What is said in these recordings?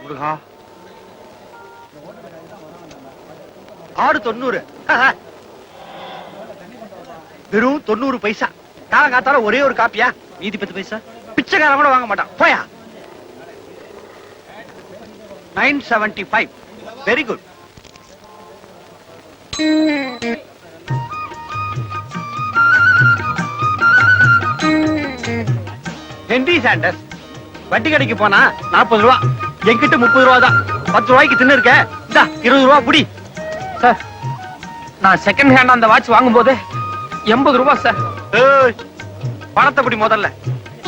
முருகா 6.90 வெறும் 90 பைசா. காலங்காத்தால ஒரே ஒரு காப்பியா? மீதி 10 பைசா பிச்சைக்காரன் கூட வாங்க மாட்டான். போயா 975. Very good. Henry Sanders. வட்டி கடைக்கு போனா 40 ரூபா, என்கிட்ட 30 ரூபா தான். 10 ரூபாய்க்கு தின்னு இருக்க. இந்தா 20 ரூபா புடி. சார், நான் செகண்ட் ஹேண்ட் அந்த வாட்ச் வாங்கும் போது 80 ரூபா சார். பணத்தை பிடி முதல்ல.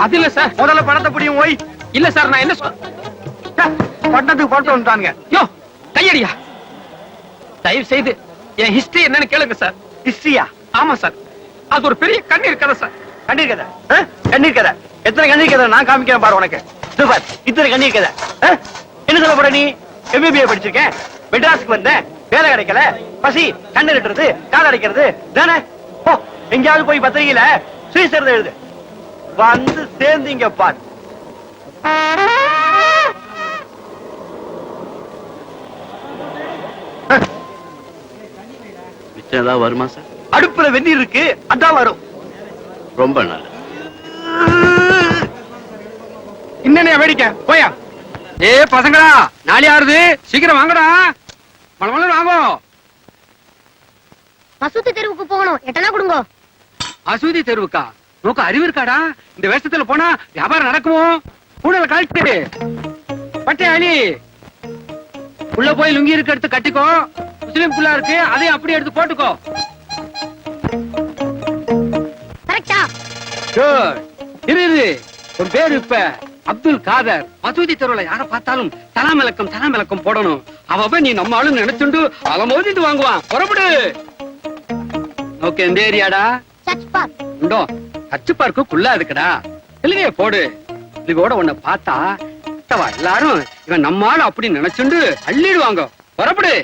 அது இல்ல சார். முதல்ல பணத்தை பிடியும். ஓய் இல்ல சார், நான் என்ன பட்டத்துக்கு போட்டு வந்துட்டானுங்க. யோ கையடியா, தயவு செய்து என் ஹிஸ்டரி என்னன்னு கேளுங்க சார். ஹிஸ்டரியா? ஆமா சார், அது ஒரு பெரிய கண்ணீர் கதை சார். கண்ணீர் கதை? கண்ணீர் கதை? எத்தனை கண்ணீர் கதை நான் காமிக்கிறேன் பாரு உனக்கு. சூப்பர். இத்தனை கண்ணீர் கதை. என்ன சொல்ல போற நீ? MBA படிச்சிருக்கேன், மெட்ராஸுக்கு வந்தேன், வேலை கிடைக்கல, பசி, கண்ணு கட்டுறது, கால் அடைக்கிறது தானே. ஓ, எங்கேயாவது போய் பத்திரிகையில சுயசரிதை எழுது. வந்து சேர்ந்தீங்க பார். மிச்சம் ஏதாவது வருமா சார்? அடுப்புல வெந்நீர் இருக்கு, அதான் வரும். ரொம்ப நல்லது. இன்னே வேடிக்கை போயா. ஏ பசங்களா, நாளை ஆறுது, சீக்கிரம் வாங்கடா. மழை வாங்கும். மசூதி தெருவுக்கு போகணும், எட்டனா கொடுங்க. மசூதி தெருவுக்கா? நோக்க அறிவு இருக்காடா? இந்த வேஷத்துல போனா வியாபாரம் நடக்குமோ? கூடல கழட்டு பட்டை அலி, உள்ள போய் லுங்கி இருக்க எடுத்து கட்டிக்கோ. முஸ்லிம் புள்ளா இருக்கு, அதையும் அப்படியே எடுத்து போட்டுக்கோ. கரெக்டா? இரு, ஒரு பேரு இப்ப அப்துல் காதர். மசூதி தெருவுல யார பார்த்தாலும் தலாமிலக்கம் போடணும். அவ நீ நம்ம ஆளு நினைச்சுண்டு அலமோதிட்டு வாங்குவான். புறப்படு. ஓகே, இந்த ஏரியாடா சர்ச் பார்க். உண்டோ? சர்ச் பார்க்கு குள்ளா இருக்குடா. தெளிவே போடு. தெளிவோட உன்னை பார்த்தா எல்லாரும் இவன் நம்ம ஆளு அப்படி நினைச்சுண்டு அள்ளிடுவாங்க. புறப்படு.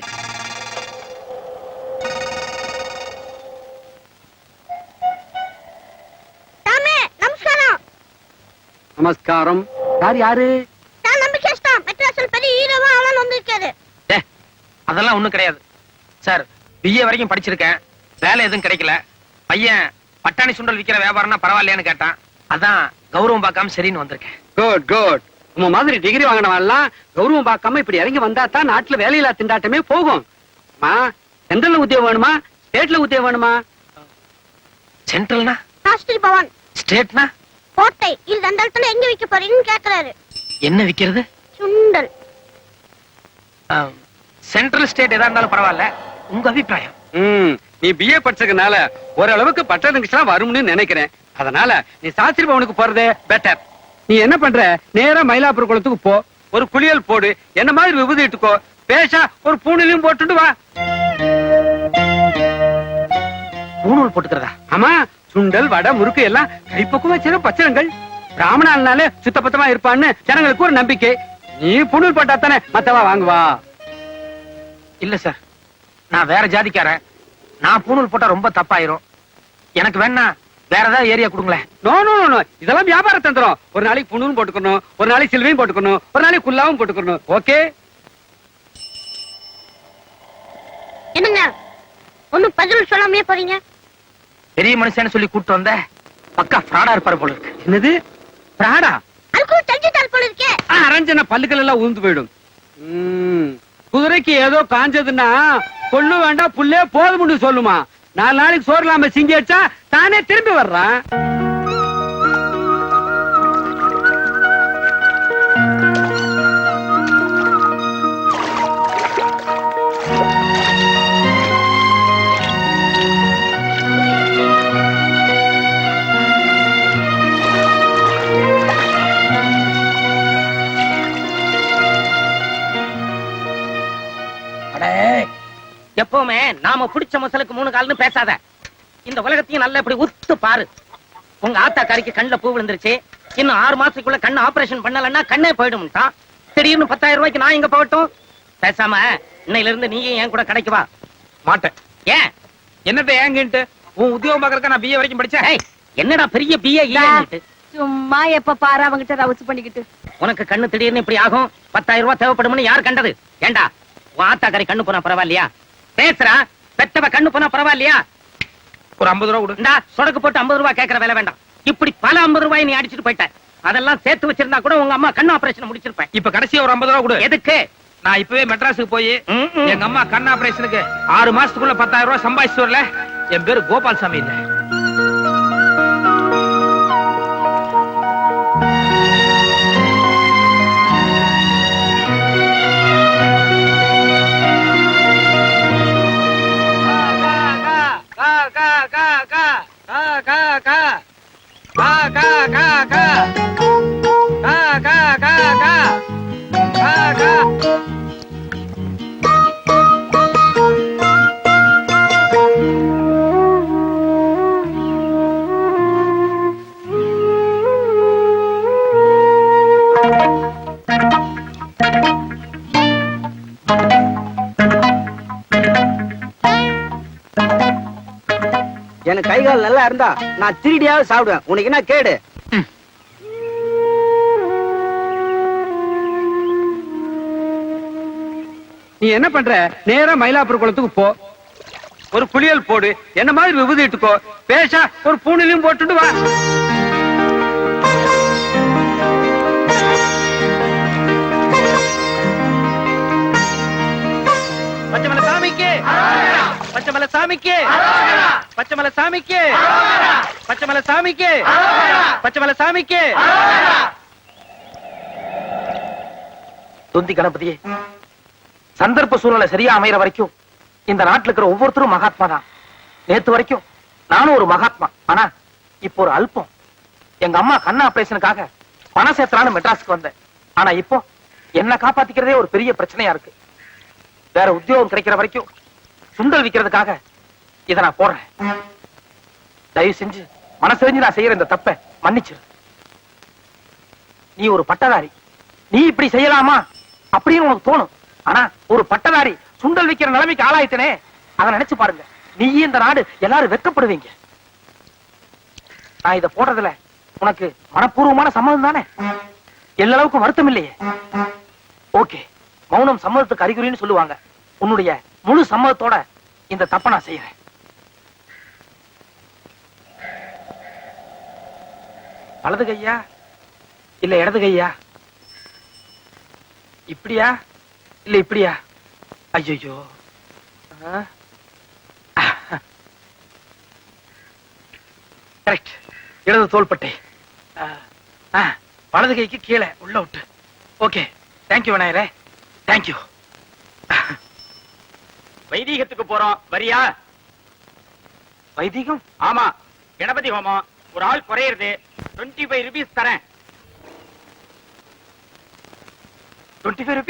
நமஸ்காரம். யாரு? நான் நம்பிக்கைஸ்தான். மெட்ராஸில் பெரிய ஹீரோவா ஆளன் வந்திருக்காரு. அதெல்லாம் ஒண்ணும் கிடையாது சார். BA வரைக்கும் படிச்சிருக்கேன், வேலை எதுவும் கிடைக்கல. பையன் பட்டாணி சுண்டல் விக்கிற வியாபாரம்னா பரவாயில்லையான்னு கேட்டான். அதான் கௌரவம் பார்க்காம சரின்னு வந்திருக்கேன். குட். உங்க மாதிரி டிகிரி வாங்கினவெல்லாம் கௌரவம் பார்க்காம இப்படி இறங்கி வந்தா தான் நாட்டுல வேலையில்லா திண்டாட்டமே போகும். சென்ட்ரல்ல உத்தியோகம் வேணுமா, ஸ்டேட்ல உத்தியோகம் வேணுமா? சென்ட்ரல்னா? ராஷ்டிரி பவன். ஸ்டேட்னா? கோட்டை. இது அந்த இடத்துல எங்க விக்க போறீங்கன்னு கேக்குறாரு. என்ன விக்கிறது? சுண்டல். சென்ட்ரல் ஸ்டேட் எதா இருந்தாலும் பரவாயில்ல, உங்க அபிப்பிராயம்? நீ BA படிச்சதுனால ஓரளவுக்கு பட்டதுக்கு வரும்னு நினைக்கிறேன். அதனால நீ சாஸ்திரி பவனுக்கு போறதே பெட்டர். நீ என்ன பண்ற, நேரா மயிலாப்பூர் குளத்துக்கு போ, ஒரு குளியல் போடு, என்ன மாதிரி விபூதி இட்டுக்கோ, பேஷா ஒரு பூணிலையும் போட்டுட்டு வா. பூணூல் போட்டுக்கிறதா? ஆமா, சுண்டல், வடை, முறுக்கு எல்லாம் கைப்பக்குவம் வச்சிரு பச்சனங்கள். பிராமணாலே சுத்தபத்தமா இருப்பான்னு ஜனங்களுக்கு ஒரு நம்பிக்கை. நீ பூணூல் போட்டா தானே மத்தவா வாங்குவா. இல்ல சார், நான் வேற ஜாதிக்காரன். நான் பூணூல் போட்டா ரொம்ப தப்பாயிரும். எனக்கு வேணா வேற ஏதாவது ஏரியா கொடுங்களேன். நோ, இதெல்லாம் வியாபார தந்திரம். ஒரு நாளைக்கு பூணூல் போட்டுக்கணும், ஒரு நாளைக்கு சில்வையும் போட்டுக்கணும், ஒரு நாளைக்கு குல்லாவும் போட்டுக்கணும். ஓகே? என்னங்க ஒண்ணும் பதில் சொல்லாமே போறீங்க? பெரிய மனுஷன்னு சொல்லி கூட்டு வந்த பக்கா ஃப்ராடா இருப்பாரு போல இருக்கு. என்னது ஃப்ராடா? அதுக்கு தெரிஞ்சுட்டால் போல இருக்கே. அரஞ்சன பல்லுகள் எல்லாம் ஊந்து போயிடும். குதிரைக்கு ஏதோ காஞ்சதுன்னா கொள்ளு வேண்டாம் புல்லே போதும்னு சொல்லுமா. 4 நாளைக்கு சோறு இல்லாம சிங்கி அடிச்சா தானே திரும்பி வர்றான். எப்பவுமே நாம பிடிச்ச மசலுக்கு 3 கால்னு பேசாத. இந்த உலகத்தையும் நல்லா இப்படி உத்து பாரு. உங்க ஆத்தாக்காரிக்கு கண்ணுல பூ விழுந்துருச்சு. இன்னும் 6 மாசத்துக்குள்ள கண்ணு ஆபரேஷன் பண்ணலன்னா கண்ணே போயிடும்ட்டான். திடீர்னு 10,000 ரூபாய்க்கு நான் எங்க போகட்டும்? பேசாம இன்னையில இருந்து நீயும் என் கூட கடைக்கு வா. மாட்டேன். ஏன்? என்னத்த ஏங்கிட்டு? உன் உத்தியோகம் பாக்குறதுக்கு நான் BA வரைக்கும் படிச்சேன். என்னடா பெரிய BA? சும்மா எப்ப பாரு அவங்கிட்ட ரவுச்சு பண்ணிக்கிட்டு உனக்கு கண்ணு திடீர்னு இப்படி ஆகும் 10,000 ரூபாய் தேவைப்படும்னு யார் கண்டது? ஏண்டா உன் ஆத்தாக்காரி கண்ணு போனா பரவாயில்லையா? பேசுறா, பெத்தவ கண்ணு போனா பரவாயில்லையா? ஒரு 50 ரூபா கொடு. இந்தா சொடக்கு போட்டு 50 ரூபாய் கேட்கற வேலை வேண்டாம். இப்படி பல 50 ரூபாய் நீ அடிச்சிட்டு போயிட்ட. அதெல்லாம் சேர்த்து வச்சிருந்தா கூட உங்க அம்மா கண்ணு ஆபரேஷன் முடிச்சிருப்பேன். இப்ப கடைசியா ஒரு 50 ரூபா கொடு. எதுக்கு? நான் இப்பவே மெட்ராஸுக்கு போய் ம்ம். எங்க அம்மா கண் ஆபரேஷனுக்கு 6 மாசத்துக்குள்ள 10,000 ரூபாய் சம்பாதிச்சு வரல. என் பேரு கோபால் சாமி இல்ல. எனக்கு கை கால் நல்லா இருந்தா நான் திருடியாவது சாப்பிடுவேன். உனக்கு என்ன கேடு? நீ என்ன பண்ற? நேரா மயிலாப்பூர் குளத்துக்கு போ, ஒரு குளியல் போடு, என்ன மாதிரி விபூதி இட்டுக்கோ, பேசா ஒரு பூணிலையும் போட்டுட்டு வா. பச்சைமலை சாமிக்கு, பச்சைமலை சாமிக்கு, பச்சைமலை சாமிக்கு, பச்சைமலை சாமிக்கு, பச்சைமலை சாமிக்கு. தொந்தி கணபதியே, சந்தர்ப்ப சூழ்நிலை சரியா அமையற வரைக்கும் இந்த நாட்டுல இருக்கிற ஒவ்வொருத்தரும் மகாத்மா தான். நேத்து வரைக்கும் நானும் ஒரு மகாத்மா. ஆனா இப்போ ஒரு அல்பம். எங்க அம்மா கண்ண ஆபரேஷனுக்காக பணம் சேர்த்தலான்னு மெட்ராஸுக்கு வந்தேன். ஆனா இப்போ என்ன காப்பாத்திக்கிறதே ஒரு பெரிய பிரச்சனையா இருக்கு. வேற உத்தியோகம் கிடைக்கிற வரைக்கும் சுண்டல் விக்கிறதுக்காக இத நான் போடுறேன். தயவு செஞ்சு மனசெறிஞ்சு நான் செய்யற இந்த தப்பை மன்னிச்சிரு. நீ ஒரு பட்டதாரி, நீ இப்படி செய்யலாமா அப்படின்னு உனக்கு தோணும். ஆனா ஒரு பட்டதாரி சுண்டல் விக்கிற நிலைமைக்கு ஆளாயிட்டனே, அதை நினைச்சு பாருங்க. நீ இந்த நாடு எல்லாரும் வெட்கப்படுவீங்க. நான் இத போடுறதுல உனக்கு மனப்பூர்வமான சம்மதம் தானே? எல்லளவுக்கு வருத்தம் இல்லையே? ஓகே, மௌனம் சம்மதத்துக்கு அறிகுறின்னு சொல்லுவாங்க. உன்னுடைய முழு சம்மதத்தோட இந்த தப்ப நான் செய்யறேன். வலது கையா இல்ல இடது கையா? இப்படியா இல்ல இப்படியா? ஐயோ, கரெக்ட், இடது தோள்பட்டை. வலது கைக்கு கீழே உள்ள விட்டு. ஓகே, தேங்க்யூ விநாயகரே, தேங்க்யூ. வைதீகத்துக்கு போறோம், வரியா? வைதிகம்? ஆமா, கணபதி ஹோமம். ஒரு ஆள் குறையிறது, 25 rupees தரேன். 25 rupees?